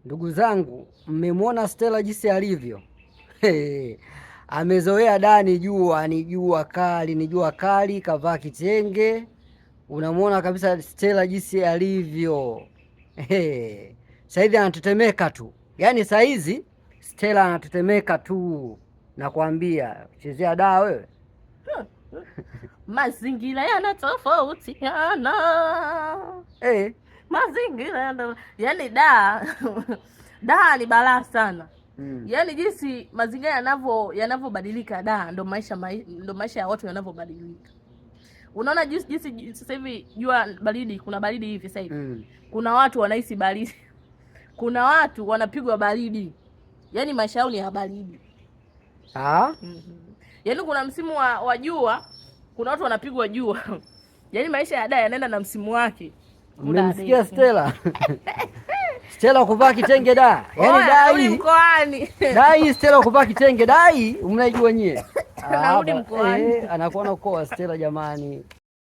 Ndugu zangu, mmemwona Stella jinsi alivyo? Amezoea daa, ni jua kali, kavaa kitenge. Unamwona kabisa Stella jinsi alivyo. Saizi anatetemeka tu, yaani saizi Stella anatetemeka tu, nakwambia. Chezea daa wewe. Mazingira yanatofautiana. Mazingira yaani daa ni balaa sana. Yaani jinsi mazingira yanavyobadilika daa, ndo maisha ya watu yanavyobadilika. Unaona jinsi sasa hivi jua baridi, kuna baridi hivi sasa hivi. Kuna watu wanahisi baridi. Kuna watu wanapigwa baridi. Yaani maisha yao ni ya baridi. Yaani kuna msimu wa jua, kuna watu wanapigwa jua. Yaani maisha ya daa yanaenda na msimu wake. Mmemsikia Stella? Stella kuvaa kitenge daa. Yaani dai mkoani. Dai Stella kuvaa kitenge dai, mnaijua nyie. Narudi mkoani. Anakuwa na uko wa Stella jamani.